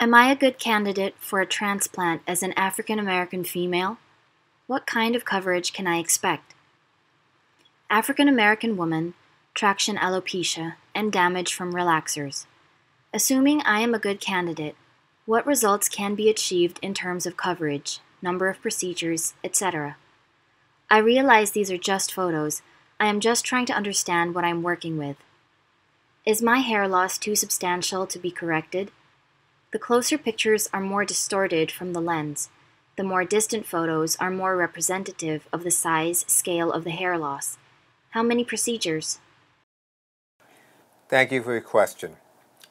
Am I a good candidate for a transplant as an African American female? What kind of coverage can I expect? African American woman, traction alopecia, and damage from relaxers. Assuming I am a good candidate, what results can be achieved in terms of coverage, number of procedures, etc.? I realize these are just photos. I am just trying to understand what I'm working with. Is my hair loss too substantial to be corrected? The closer pictures are more distorted from the lens. The more distant photos are more representative of the size, scale of the hair loss. How many procedures? Thank you for your question.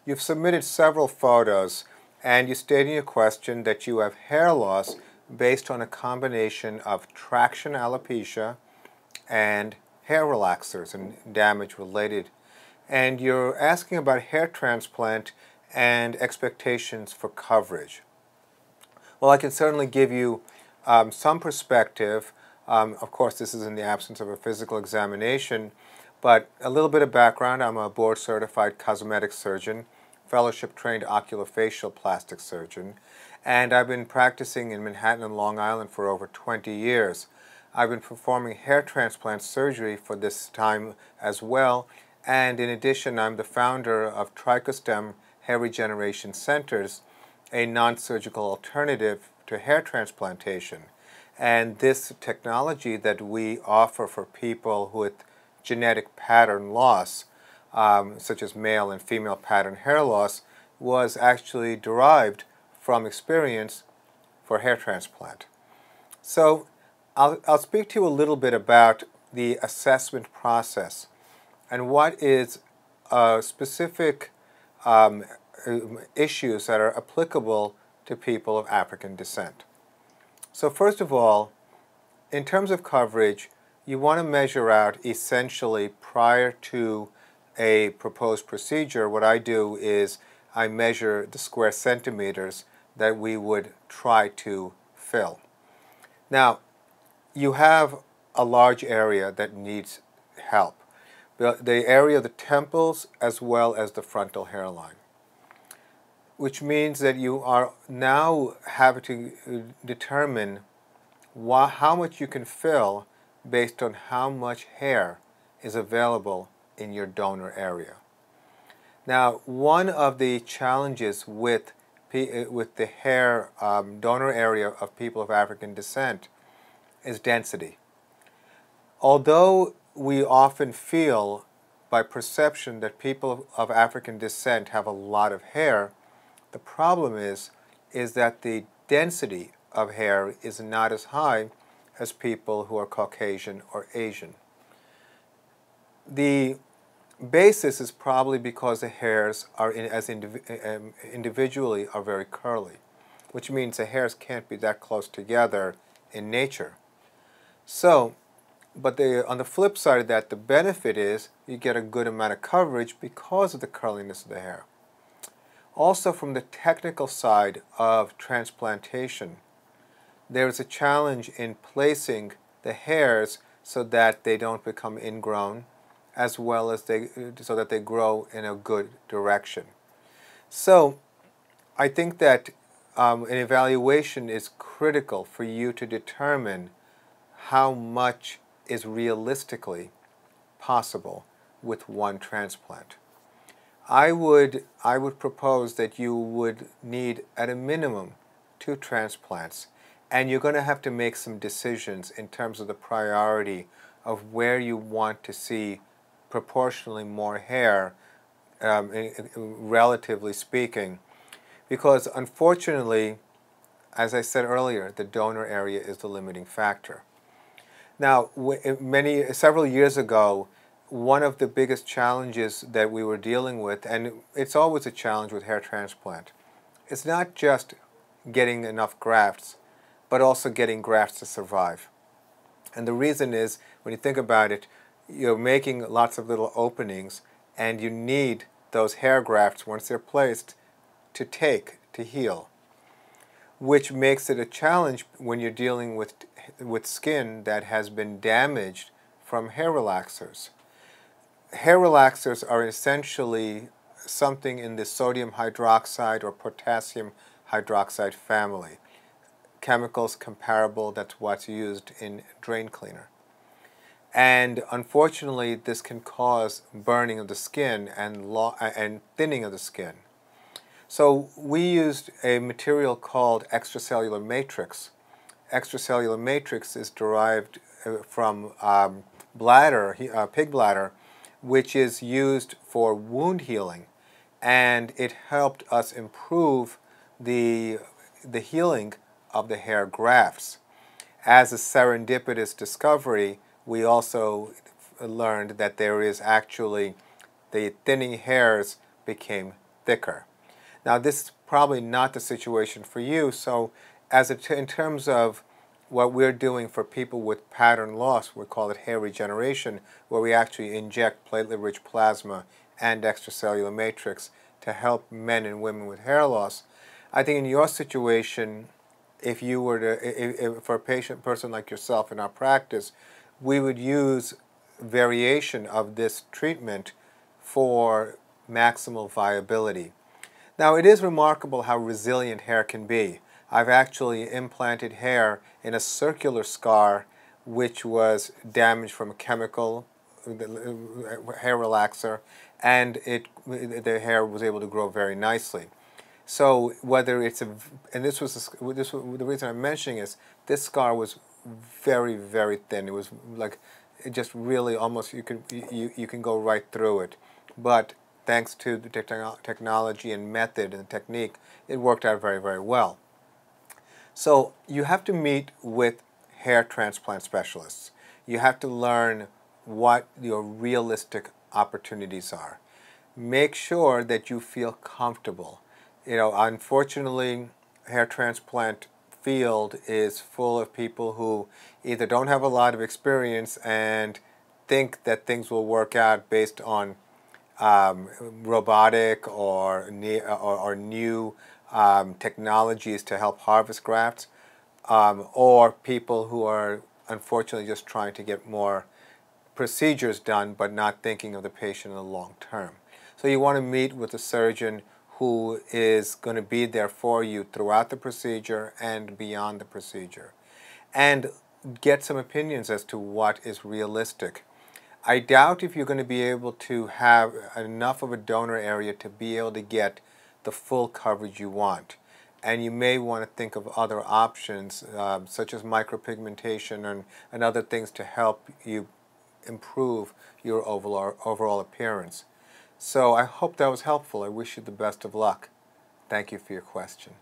You've submitted several photos, and you state in your question that you have hair loss based on a combination of traction alopecia and hair relaxers and damage related. And you're asking about hair transplant and expectations for coverage. Well, I can certainly give you some perspective. Of course, this is in the absence of a physical examination, but a little bit of background. I'm a board-certified cosmetic surgeon, fellowship-trained oculofacial plastic surgeon, and I've been practicing in Manhattan and Long Island for over 20 years. I've been performing hair transplant surgery for this time as well, and in addition, I'm the founder of TrichoStem Hair Regeneration Centers, a non-surgical alternative to hair transplantation. And this technology that we offer for people with genetic pattern loss, such as male and female pattern hair loss, was actually derived from experience for hair transplant. So I'll speak to you a little bit about the assessment process and what is specific issues that are applicable to people of African descent. So first of all, in terms of coverage, you want to measure out essentially prior to a proposed procedure. What I do is I measure the square centimeters that we would try to fill. Now, you have a large area that needs help. The area of the temples as well as the frontal hairline, which means that you are now having to determine how much you can fill based on how much hair is available in your donor area. Now, one of the challenges with the hair donor area of people of African descent is density. Although we often feel by perception that people of African descent have a lot of hair, the problem is that the density of hair is not as high as people who are Caucasian or Asian. The basis is probably because the hairs are individually are very curly, which means the hairs can't be that close together in nature. So, but on the flip side of that, the benefit is you get a good amount of coverage because of the curliness of the hair. Also, from the technical side of transplantation, there is a challenge in placing the hairs so that they don't become ingrown, as well as so that they grow in a good direction. So, I think that an evaluation is critical for you to determine how much is realistically possible with one transplant. I would propose that you would need at a minimum 2 transplants, and you're going to have to make some decisions in terms of the priority of where you want to see proportionally more hair, relatively speaking, because unfortunately, as I said earlier, the donor area is the limiting factor. Now, several years ago, one of the biggest challenges that we were dealing with, and it's always a challenge with hair transplant, it's not just getting enough grafts, but also getting grafts to survive. And the reason is, when you think about it, you're making lots of little openings, and you need those hair grafts, once they're placed, to heal, which makes it a challenge when you're dealing with skin that has been damaged from hair relaxers. Hair relaxers are essentially something in the sodium hydroxide or potassium hydroxide family. Chemicals comparable, that's what's used in drain cleaner. And unfortunately, this can cause burning of the skin and thinning of the skin. So we used a material called extracellular matrix. Extracellular matrix is derived from pig bladder, which is used for wound healing, and it helped us improve the healing of the hair grafts. As a serendipitous discovery, we also learned that there is actually the thinning hairs became thicker. Now, this is probably not the situation for you, so in terms of what we're doing for people with pattern loss, we call it hair regeneration, where we actually inject platelet-rich plasma and extracellular matrix to help men and women with hair loss. I think in your situation, if you were to, for a person like yourself in our practice, we would use variation of this treatment for maximal viability. Now, it is remarkable how resilient hair can be. I've actually implanted hair in a circular scar which was damaged from a chemical, hair relaxer, and the hair was able to grow very nicely. So whether it's and the reason I'm mentioning is this scar was very, very thin. It was like, it just really almost, you can go right through it. But thanks to the technology and method and technique, it worked out very, very well. So you have to meet with hair transplant specialists. You have to learn what your realistic opportunities are. Make sure that you feel comfortable. You know, unfortunately, hair transplant field is full of people who either don't have a lot of experience and think that things will work out based on robotic or new technologies to help harvest grafts, or people who are unfortunately just trying to get more procedures done but not thinking of the patient in the long term. So you want to meet with a surgeon who is going to be there for you throughout the procedure and beyond the procedure, and get some opinions as to what is realistic. I doubt if you're going to be able to have enough of a donor area to be able to get the full coverage you want. And you may want to think of other options, such as micropigmentation and other things to help you improve your overall appearance. So I hope that was helpful. I wish you the best of luck. Thank you for your question.